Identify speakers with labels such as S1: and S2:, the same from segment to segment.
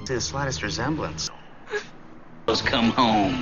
S1: the slightest resemblance.
S2: Come home.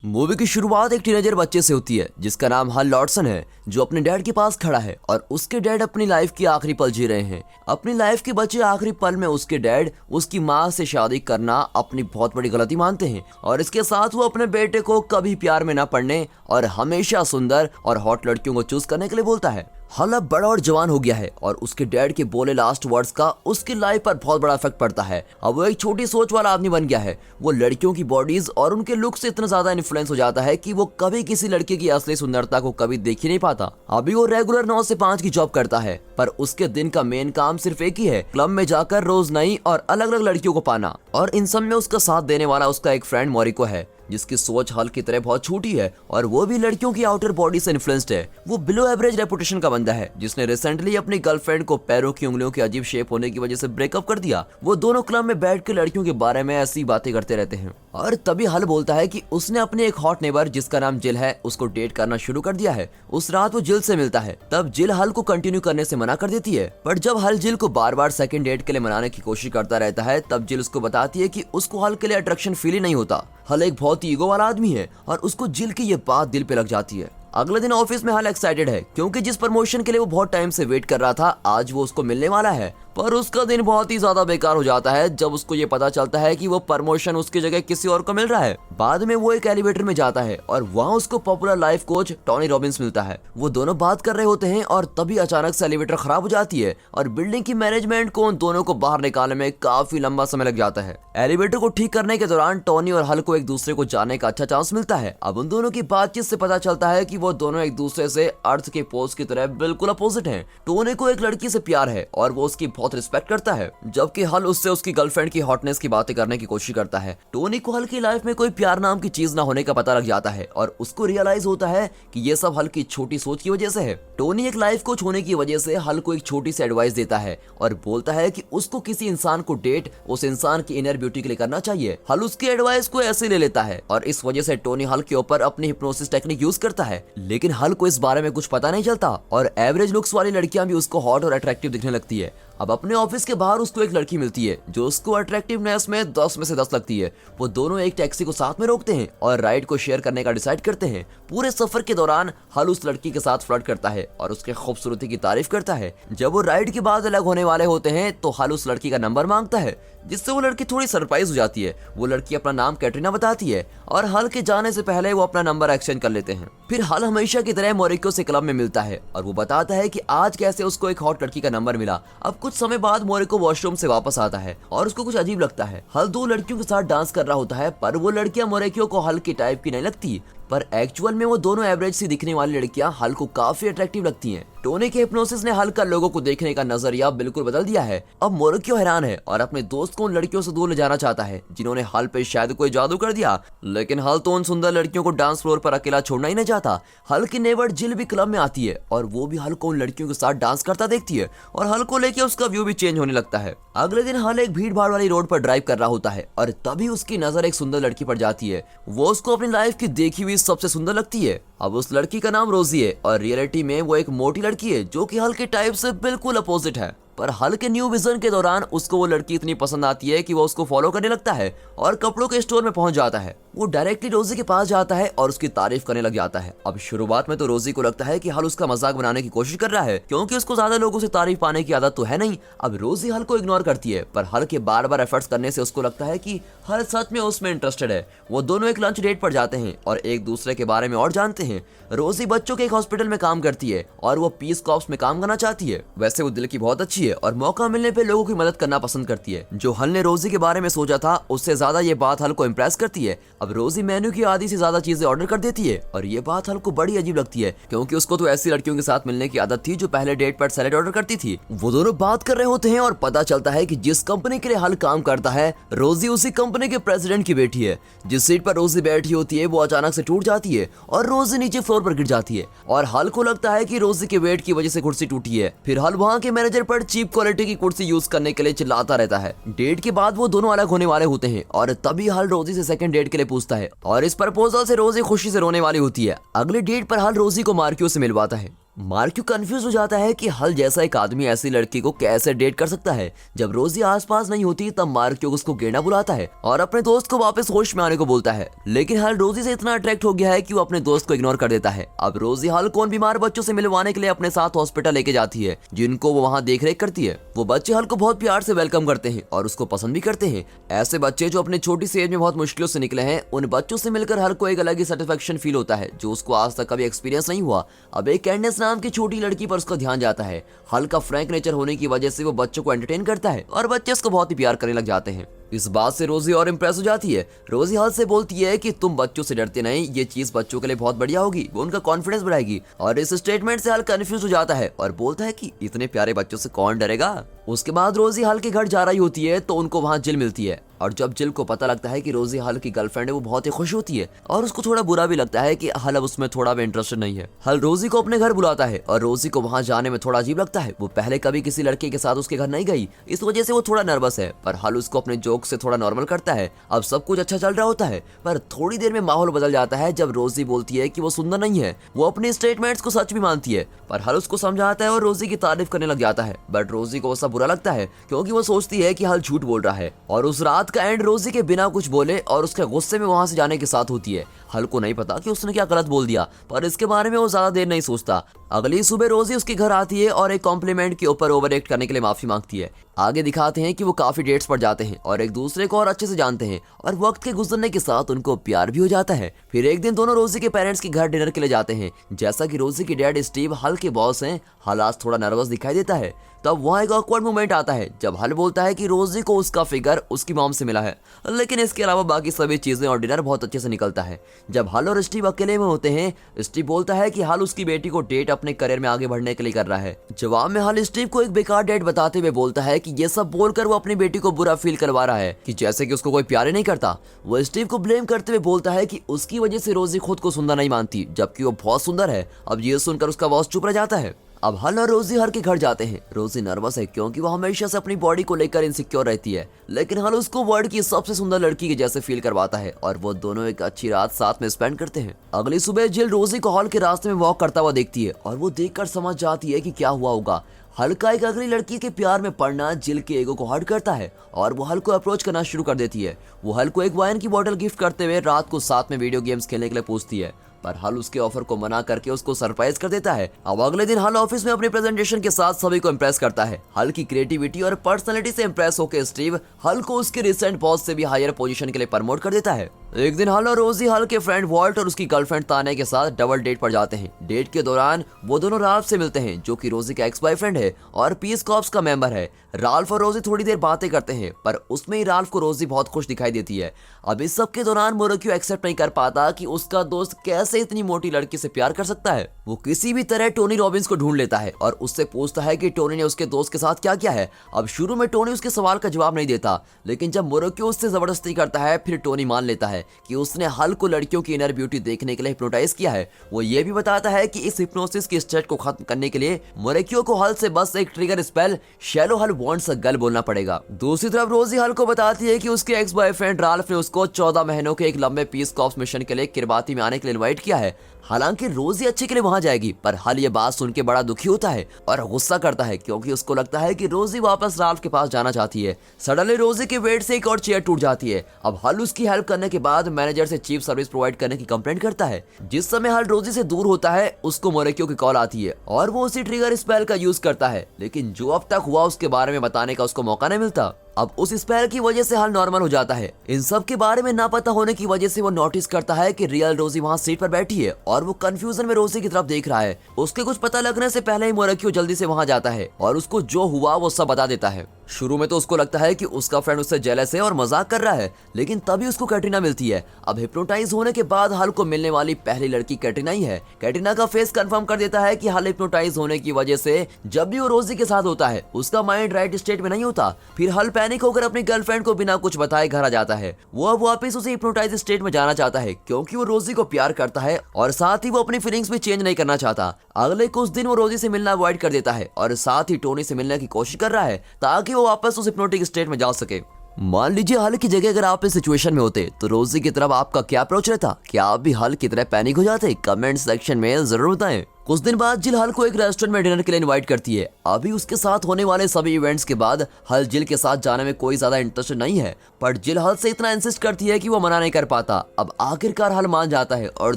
S3: Movie की शुरुआत एक टीनेजर बच्चे से होती है जिसका नाम हल लॉर्डसन है, जो अपने डैड के पास खड़ा है और उसके डैड अपनी लाइफ की आखिरी पल जी रहे हैं। अपनी लाइफ के बचे आखिरी पल में उसके डैड उसकी माँ से शादी करना अपनी बहुत बड़ी गलती मानते हैं और इसके साथ वो अपने बेटे को कभी प्यार में न पड़ने और हमेशा सुंदर और हॉट लड़कियों को चूज करने के लिए बोलता है। हल अब बड़ा और जवान हो गया है और उसके डैड के बोले लास्ट वर्ड्स का उसकी लाइफ पर बहुत बड़ा इफेक्ट पड़ता है। अब वो एक छोटी सोच वाला आदमी बन गया है। वो लड़कियों की बॉडीज और उनके लुक से इतना ज्यादा इन्फ्लुएंस हो जाता है कि वो कभी किसी लड़की की असली सुंदरता को कभी देख ही नहीं पाता। अभी वो रेगुलर 9 से 5 की जॉब करता है, पर उसके दिन का मेन काम सिर्फ एक ही है, क्लब में जाकर रोज नई और अलग अलग लड़कियों को पाना। और इन सब में उसका साथ देने वाला उसका एक फ्रेंड मोरिको है, जिसकी सोच हल की तरह बहुत छोटी है और वो भी लड़कियों की आउटर बॉडी से इन्फ्लुएंस्ड है। वो बिलो एवरेज रेपुटेशन का बंदा है जिसने रिसेंटली अपनी गर्लफ्रेंड को पैरों की उंगलियों की अजीब शेप होने की वजह से ब्रेकअप कर दिया। वो दोनों क्लब में बैठ के लड़कियों के बारे में ऐसी बातें करते रहते हैं और तभी हल बोलता है कि उसने अपने एक हॉट नेबर जिसका नाम जिल है उसको डेट करना शुरू कर दिया है। उस रात वो जिल से मिलता है, तब जिल हल को कंटिन्यू करने से मना कर देती है, पर जब हल जिल को बार बार सेकंड डेट के लिए मनाने की कोशिश करता रहता है तब जिल उसको बताती है कि उसको हल के लिए अट्रैक्शन फील ही नहीं होता। हल एक बहुत ही ईगो वाला आदमी है और उसको जिल की ये बात दिल पे लग जाती है। अगले दिन ऑफिस में हल एक्साइटेड है क्योंकि जिस प्रमोशन के लिए वो बहुत टाइम से वेट कर रहा था आज वो उसको मिलने वाला है, पर उसका दिन बहुत ही ज्यादा बेकार हो जाता है जब उसको ये पता चलता है कि वो प्रमोशन उसकी जगह किसी और को मिल रहा है। बाद में वो एक एलिवेटर में जाता है और वहाँ उसको popular life coach Tony Robbins मिलता है। वो दोनों बात कर रहे होते हैं और तभी अचानक से एलिवेटर खराब हो जाती है और बिल्डिंग की मैनेजमेंट को उन दोनों को बाहर निकालने में काफी लंबा समय लग जाता है। एलिवेटर को ठीक करने के दौरान टॉनी और हल को एक दूसरे को जानने का अच्छा चांस मिलता है। अब उन दोनों की बातचीत से पता चलता है कि वो दोनों एक दूसरे से अर्थ के पोज की तरह बिल्कुल अपोजिट हैं। टोनी को एक लड़की से प्यार है और वो उसकी बहुत रिस्पेक्ट करता है, जबकि हल उससे उसकी गर्लफ्रेंड की हॉटनेस की बातें करने की कोशिश करता है। टोनी को हल की लाइफ में कोई प्यार नाम की चीज ना होने का पता लग जाता है और उसको रियलाइज होता है कि ये सब हल की छोटी सोच की वजह से है। टोनी एक लाइफ कोच होने की वजह से हल को एक छोटी सी एडवाइस देता है और बोलता है कि उसको किसी इंसान को डेट उस इंसान की इनर ब्यूटी के लिए करना चाहिए। हल उसकी एडवाइस को ऐसे ले लेता है और इस वजह से टोनी हल के ऊपर अपनी हिप्नोसिस टेक्निक यूज करता है, लेकिन हल को इस बारे में कुछ पता नहीं चलता और एवरेज लुक्स वाली लड़कियां भी उसको हॉट और अट्रैक्टिव दिखने लगती है। अब अपने ऑफिस के बाहर उसको एक लड़की मिलती है जो उसको अट्रैक्टिवनेस में 10 में से 10 लगती है। वो दोनों एक टैक्सी को साथ में रोकते हैं और राइड को शेयर करने का डिसाइड करते हैं। पूरे सफर के दौरान हल उस लड़की के साथ फ्लर्ट करता है और उसके खूबसूरती की तारीफ करता है। जब वो राइड के बाद अलग होने वाले होते हैं तो हल उस लड़की का नंबर मांगता है, जिससे वो लड़की थोड़ी सरप्राइज हो जाती है। वो लड़की अपना नाम कैटरीना बताती है और हल के जाने से पहले वो अपना नंबर एक्सचेंज कर लेते हैं। फिर हल हमेशा की तरह मोरिको से क्लब में मिलता है और वो बताता है कि आज कैसे उसको एक हॉट लड़की का नंबर मिला। अब कुछ समय बाद मोरिको वॉशरूम से वापस आता है और उसको कुछ अजीब लगता है। हल 2 लड़कियों के साथ डांस कर रहा होता है, पर वो लड़कियां मोरिको को हल की टाइप की नहीं लगती, पर एक्चुअल में वो दोनों एवरेज सी दिखने वाली लड़कियां हल को काफी अट्रैक्टिव लगती हैं। टोनी के हिप्नोसिस ने हल का लोगों को देखने का नजरिया बिल्कुल बदल दिया है। अब मोरिको हैरान है और अपने दोस्त को उन लड़कियों से दूर ले जाना चाहता है जिन्होंने हल पे शायद कोई जादू कर दिया, लेकिन हल तो उन सुंदर लड़कियों को डांस फ्लोर पर अकेला छोड़ना ही नहीं चाहता। हल की नेबर जिल भी क्लब में आती है और वो भी हल को उन लड़कियों के साथ डांस करता देखती है और हल को लेके उसका व्यू भी चेंज होने लगता है। अगले दिन हल एक भीड़ भाड़ वाली रोड पर ड्राइव कर रहा होता है और तभी उसकी नजर एक सुंदर लड़की पर जाती है। वो उसको अपनी लाइफ की देखी हुई सबसे सुंदर लगती है। अब उस लड़की का नाम रोजी है और रियलिटी में वो एक मोटी लड़की है जो कि हल के टाइप से बिल्कुल अपोजिट है। पर हल के न्यू विजन के दौरान उसको वो लड़की इतनी पसंद आती है कि वो उसको फॉलो करने लगता है और कपड़ों के स्टोर में पहुंच जाता है। वो डायरेक्टली रोजी के पास जाता है और उसकी तारीफ करने लग जाता है। अब शुरुआत में तो रोजी को लगता है कि हल उसका मजाक बनाने की कोशिश कर रहा है क्योंकि उसको ज्यादा लोगों से तारीफ पाने की आदत तो है नहीं। अब रोजी हल को इग्नोर करती है, पर हल के बार बार एफर्ट्स करने से उसको लगता है कि हल सच में उसमें इंटरेस्टेड है। वो दोनों एक लंच डेट पर जाते हैं और एक दूसरे के बारे में और जानते हैं। रोजी बच्चों के एक हॉस्पिटल में काम करती है और वो पीस कॉर्प्स में काम करना चाहती है। वैसे वो दिल की बहुत अच्छी है और मौका मिलने पे लोगों की मदद करना पसंद करती है। जो हल ने रोजी के बारे में सोचा था उससे ज्यादा ये बात हल को इम्प्रेस करती है। अब रोजी मेन्यू की आधी से ज्यादा चीजें ऑर्डर कर देती है और ये बात हल को बड़ी अजीब लगती है क्योंकि उसको तो ऐसी लड़कियों के साथ मिलने की आदत थी जो पहले डेट पर सैलेड ऑर्डर करती थी। वो दोनों बात कर रहे होते हैं और पता चलता है कि जिस कंपनी के लिए हल काम करता है रोजी उसी कंपनी के प्रेसिडेंट की बेटी है। जिस सीट पर रोजी बैठी होती है वो अचानक से टूट जाती है और रोजी नीचे फ्लोर पर गिर जाती है और हल को लगता है कि रोजी के वेट की वजह से कुर्सी टूटी है। फिर हल वहाँ के मैनेजर पर चीप क्वालिटी की कुर्सी यूज करने के लिए चिल्लाता रहता है। डेट के बाद वो दोनों अलग होने वाले होते हैं और तभी हल रोजी से सेकंड डेट के लिए पूछता है और इस प्रपोजल से रोजी खुशी से रोने वाली होती है। अगले डेट पर हल रोजी को मार्कियो से मिलवाता है मार्क्यू कंफ्यूज हो जाता है कि हल जैसा एक आदमी ऐसी लड़की को कैसे डेट कर सकता है। जब रोजी आसपास नहीं होती तब मार्क्यू उसको गिरना बुलाता है और अपने दोस्त को वापस होश में आने को बोलता है, लेकिन हल रोजी से इतना अट्रैक्ट हो गया है कि वो अपने दोस्त को इग्नोर कर देता है। अब रोजी हल को उन बीमार बच्चों से मिलवाने के लिए अपने साथ हॉस्पिटल लेके जाती है, जिनको वो वहाँ देख रेख करती है। वो बच्चे हल को बहुत प्यार से वेलकम करते हैं और उसको पसंद भी करते हैं। ऐसे बच्चे जो अपने छोटी सी एज में बहुत मुश्किलों से निकले हैं, उन बच्चों से मिलकर हल को एक अलग ही सेटिस्फेक्शन फील होता है जो उसको आज तक कभी एक्सपीरियंस नहीं हुआ। अब एक कैंडेस नाम की छोटी लड़की पर उसका ध्यान जाता है। हल का फ्रैंक नेचर होने की वजह से वो बच्चों को एंटरटेन करता है और बच्चे उसको बहुत ही प्यार करने लग जाते हैं। इस बात से रोजी और इम्प्रेस हो जाती है। रोजी हल से बोलती है कि तुम बच्चों से डरते नहीं, ये चीज बच्चों के लिए बहुत बढ़िया होगी, वो उनका कॉन्फिडेंस बढ़ाएगी। और इस स्टेटमेंट से हल कंफ्यूज हो जाता है और बोलता है कि इतने प्यारे बच्चों से कौन डरेगा। उसके बाद रोजी हल के घर जा रही होती है तो उनको वहाँ जिल मिलती है और जब जिल को पता लगता है कि रोजी हल की गर्लफ्रेंड है, वो बहुत ही खुश होती है और उसको थोड़ा बुरा भी लगता है कि हल अब उसमें थोड़ा भी इंटरेस्टेड नहीं है। हल रोजी को अपने घर बुलाता है और रोजी को वहाँ जाने में थोड़ा अजीब लगता है। वो पहले कभी किसी लड़के के साथ उसके घर नहीं गई, इस वजह से वो थोड़ा नर्वस है, पर हल उसको अपने जोक से थोड़ा नॉर्मल करता है। अब सब कुछ अच्छा चल रहा होता है, पर थोड़ी देर में माहौल बदल जाता है जब रोजी बोलती है कि वो सुंदर नहीं है। वो अपने स्टेटमेंट्स को सच भी मानती है, पर हल उसको समझाता है और रोजी की तारीफ करने लग जाता है। बट रोजी को वो सब बुरा लगता है क्योंकि वो सोचती है कि हल झूठ बोल रहा है। और उस रात का एंड रोजी के बिना कुछ बोले और उसके गुस्से में वहां से जाने के साथ होती है। हल को नहीं पता कि उसने क्या गलत बोल दिया, पर इसके बारे में वो ज्यादा देर नहीं सोचता। अगली सुबह रोजी उसके घर आती है और एक कॉम्प्लीमेंट के ऊपर ओवर एक्ट करने के लिए माफी मांगती है। आगे दिखाते हैं कि वो काफी डेट्स पर जाते हैं और एक दूसरे को और अच्छे से जानते हैं और वक्त के गुजरने के साथ उनको प्यार भी हो जाता है। फिर एक दिन दोनों रोजी के पेरेंट्स के घर डिनर के लिए जाते हैं। जैसा कि रोजी के डैड स्टीव हल के बॉस हैं, हल आज थोड़ा नर्वस दिखाई देता है। तब वहाँ एक ऑकवर्ड मोमेंट आता है जब हल बोलता है कि रोजी को उसका फिगर उसकी मॉम से मिला है, लेकिन इसके अलावा बाकी सभी चीजें और डिनर बहुत अच्छे से निकलता है। जब हल और स्टीव अकेले में होते हैं, स्टीव बोलता है कि हल उसकी बेटी को डेट अपने करियर में आगे बढ़ने के लिए कर रहा है। जवाब में हल स्टीव को एक बेकार डेट बताते हुए बोलता है कि ये सब बोलकर वो अपनी बेटी को बुरा फील करवा रहा है कि जैसे कि उसको कोई प्यार ही नहीं करता। वो स्टीव को ब्लेम करते हुए बोलता है कि उसकी वजह से रोजी खुद को सुंदर नहीं मानती, जबकि वो बहुत सुंदर है। अब ये सुनकर उसका बॉस चुप रह जाता है। अब हल और रोजी हल के घर जाते हैं। रोजी नर्वस है क्योंकि वो हमेशा से अपनी बॉडी को लेकर इनसिक्योर रहती है, लेकिन हल उसको वर्ल्ड की सबसे सुंदर लड़की के जैसे फील करवाता है और वो दोनों एक अच्छी रात साथ में स्पेंड करते हैं। अगली सुबह जिल रोजी को हॉल के रास्ते में वॉक करता हुआ देखती है और वो देखकर समझ जाती है कि क्या हुआ होगा। हल का एक अगली लड़की के प्यार में पड़ना जिल के ईगो को हर्ट करता है और वो हल को अप्रोच करना शुरू कर देती है। वो हल को एक वाइन की बोतल गिफ्ट करते हुए रात को साथ में वीडियो गेम्स खेलने के लिए पूछती है, पर हल उसके ऑफर को मना करके उसको सरप्राइज कर देता है। अब अगले दिन हल ऑफिस में अपने प्रेजेंटेशन के साथ सभी को इम्प्रेस करता है। हल की क्रिएटिविटी और पर्सनालिटी से इम्प्रेस होकर स्टीव हल को उसके रिसेंट बॉस से भी हायर पोजीशन के लिए प्रमोट कर देता है। एक दिन हल और रोजी हल के फ्रेंड वॉल्ट और उसकी गर्लफ्रेंड ताने के साथ डबल डेट पर जाते हैं। डेट के दौरान वो दोनों राल्फ से मिलते हैं, जो कि रोजी का एक्स बॉयफ्रेंड है और पीस कॉर्प्स का मेंबर है। राल्फ और रोजी थोड़ी देर बातें करते हैं, पर उसमें ही राल्फ को रोजी बहुत खुश दिखाई देती है। अब इस सब के दौरान मोरक्यू एक्सेप्ट नहीं कर पाता कि उसका दोस्त कैसे इतनी मोटी लड़की से प्यार कर सकता है। वो किसी भी तरह टोनी रॉबिन्स को ढूंढ लेता है और उससे पूछता है कि टोनी ने उसके दोस्त के साथ क्या किया है। अब शुरू में टोनी उसके सवाल का जवाब नहीं देता, लेकिन जब मोरक्यू उससे जबरदस्ती करता है, फिर टोनी मान लेता है कि उसने हल को लड़कियों की इनर ब्यूटी देखने के लिए हिप्नोटाइज किया है। वो ये भी बताता है कि इस हिप्नोसिस की स्टेट को खत्म करने के लिए मोरक्यू को हल से बस एक ट्रिगर स्पेल शैलो हल वांट्स अ गर्ल बोलना पड़ेगा। दूसरी तरफ रोजी हल को बताती है कि उसके एक्स बॉयफ्रेंड राल्फ ने उसको 14 महीनों के एक लंबे पीस कॉर्प्स मिशन के लिए किरबाती में आने के लिए इनवाइट किया है। हालांकि रोजी अच्छे के लिए वहां जाएगी, पर हल ये बात सुन के बड़ा दुखी होता है और गुस्सा करता है क्योंकि उसको लगता है कि रोजी वापस राल्फ के पास जाना चाहती है। सडनली रोजी के वेट से एक और चेयर टूट जाती है। अब हल उसकी हेल्प करने के बाद मैनेजर से चीप सर्विस प्रोवाइड करने की कंप्लेंट करता है। जिस समय हल रोजी से दूर होता है, उसको मोरक्यू की कॉल आती है और वो उसी ट्रिगर स्पेल का यूज करता है, लेकिन जो अब तक हुआ उसके बारे में बताने का उसको मौका नहीं मिलता। अब उस स्पेल की वजह से हल नॉर्मल हो जाता है। इन सब के बारे में ना पता होने की वजह से वो नोटिस करता है कि रियल रोजी वहाँ सीट पर बैठी है और वो कंफ्यूजन में रोजी की तरफ देख रहा है। उसके कुछ पता लगने से पहले ही मोरक्यू जल्दी से वहाँ जाता है और उसको जो हुआ वो सब बता देता है। शुरू में तो उसको लगता है कि उसका फ्रेंड उससे जेलस है और मजाक कर रहा है, लेकिन तभी उसको कैटरीना मिलती है। अब हिप्नोटाइज होने के बाद हल को मिलने वाली पहली लड़की कैटरीना ही है। कैटरीना का फेस कंफर्म कर देता है कि हल हिप्नोटाइज होने की वजह से जब भी वो रोजी के साथ होता है, उसका माइंड राइट स्टेट में नहीं होता। फिर हल पैनिक होकर अपनी गर्लफ्रेंड को बिना कुछ बताए घर आ जाता है। वो अब वापस उसे हिप्नोटाइज स्टेट में जाना चाहता है क्योंकि वो रोजी को प्यार करता है और साथ ही वो अपनी फीलिंग्स भी चेंज नहीं करना चाहता। अगले कुछ दिन वो रोजी से मिलना अवॉइड कर देता है और साथ ही टोनी से मिलने की कोशिश कर रहा है ताकि वो वापस उस हिप्नोटिक स्टेट में जा सके। मान लीजिए हल की जगह अगर आप इस सिचुएशन में होते तो रोजी की तरफ आपका क्या अप्रोच रहता? क्या आप भी हल की तरह पैनिक हो जाते? कमेंट सेक्शन में जरूर बताएं। कुछ दिन बाद जिल हल को एक रेस्टोरेंट में डिनर के लिए इनवाइट करती है। अभी उसके साथ होने वाले सभी इवेंट्स के बाद हल जिल के साथ जाने में कोई ज्यादा इंटरेस्टेड नहीं है, पर जिल हल से इतना इंसिस्ट करती है कि वो मना नहीं कर पाता। अब आखिरकार हल मान जाता है और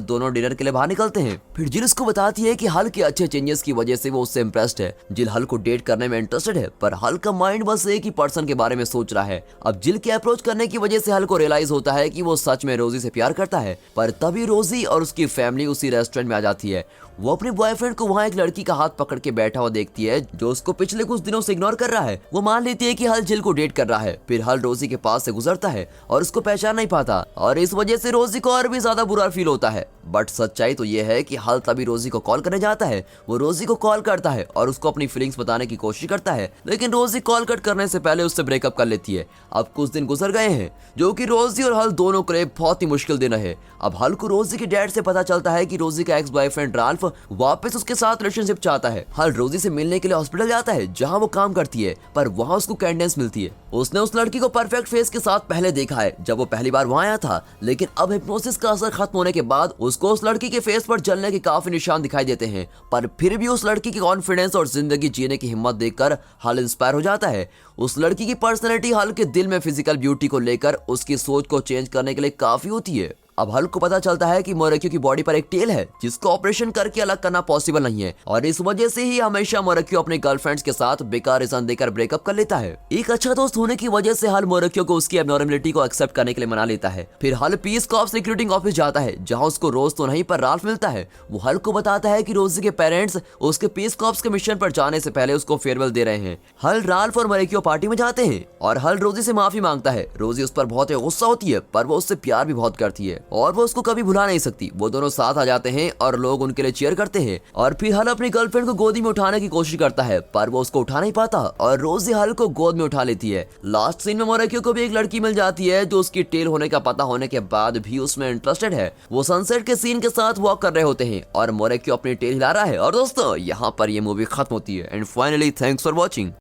S3: दोनों डिनर के लिए बाहर निकलते हैं। फिर जिल उसको बताती है कि हल के अच्छे चेंजेस की वजह से वो उससे इम्प्रेस्ड है। जिल हल को डेट करने में इंटरेस्टेड है, पर हल का माइंड बस एक ही पर्सन के बारे में सोच रहा है। अब जिल के अप्रोच करने की वजह से हल को रियलाइज होता है कि वो सच में रोजी से प्यार करता है। पर तभी रोजी और उसकी फैमिली उसी रेस्टोरेंट में आ जाती है। वो अपने बॉयफ्रेंड को वहाँ एक लड़की का हाथ पकड़ के बैठा हुआ देखती है जो उसको पिछले कुछ दिनों से इग्नोर कर रहा है। वो मान लेती है कि हल जिल को डेट कर रहा है। फिर हल रोजी के पास से गुजरता है और उसको पहचान नहीं पाता और इस वजह से रोजी को और भी ज्यादा बुरा फील होता है। बट सच्चाई तो ये है कि हल तभी रोजी को कॉल करने जाता है। वो रोजी को कॉल करता है और उसको अपनी फीलिंग्स बताने की कोशिश करता है, लेकिन रोजी कॉल कट करने से पहले उससे ब्रेकअप कर लेती है। अब कुछ दिन गुजर गए हैं जो कि रोजी और हल दोनों के लिए बहुत ही मुश्किल दिन रहे। अब हल को रोजी के डैड से पता चलता है कि रोजी का एक्स बॉयफ्रेंड राल्फ वापस उसके साथ रिलेशनशिप चाहता है। हल रोजी से मिलने के लिए हॉस्पिटल जाता है जहां वो काम करती है, पर वहां उसको कैंडेंस मिलती है। उसने उस लड़की को परफेक्ट फेस के साथ पहले देखा है जब वो पहली बार वहां आया था, लेकिन अब हिप्नोसिस का असर खत्म होने के बाद उसको उस लड़की के फेस पर जलने के काफी निशान दिखाई देते हैं। पर फिर भी उस लड़की की कॉन्फिडेंस और जिंदगी जीने की हिम्मत देखकर हल इंस्पायर हो जाता है। उस लड़की की पर्सनैलिटी हल के दिल में फिजिकल ब्यूटी को लेकर उसकी सोच को चेंज करने के लिए काफी होती है। अब हल को पता चलता है कि मोरक्यू की बॉडी पर एक टेल है जिसको ऑपरेशन करके अलग करना पॉसिबल नहीं है और इस वजह से ही हमेशा मोरक्यू अपने गर्लफ्रेंड्स के साथ बेकार रीजन देकर ब्रेकअप कर लेता है। एक अच्छा दोस्त होने की वजह से हल मोरक्यू को उसकी एबनॉर्मलिटी को एक्सेप्ट करने के लिए मना लेता है। फिर हल पीस कॉर्प्स रिक्रूटिंग ऑफिस जाता है जहां उसको रोज तो नहीं पर राल्फ मिलता है। वो हल को बताता है कि रोजी के पेरेंट्स उसके पीस कॉर्प्स के मिशन पर जाने से पहले उसको फेयरवेल दे रहे हैं। हल राल्फ और मोरक्यू पार्टी में जाते हैं और हल रोजी से माफी मांगता है। रोजी उस पर बहुत गुस्सा होती है, पर वो उससे प्यार भी बहुत करती है और वो उसको कभी भुला नहीं सकती। वो दोनों साथ आ जाते हैं और लोग उनके लिए चीयर करते हैं और फिर हल अपनी गर्लफ्रेंड को गोदी में उठाने की कोशिश करता है, पर वो उसको उठा नहीं पाता और रोजी हल को गोद में उठा लेती है। लास्ट सीन में मोरक्यू को भी एक लड़की मिल जाती है जो उसकी टेल होने का पता होने के बाद भी उसमें इंटरेस्टेड है। वो सनसेट के सीन के साथ वॉक कर रहे होते हैं और मोरक्यू अपनी टेल हिला रहा है। और दोस्तों यहाँ पर ये मूवी खत्म होती है। And finally thanks for watching.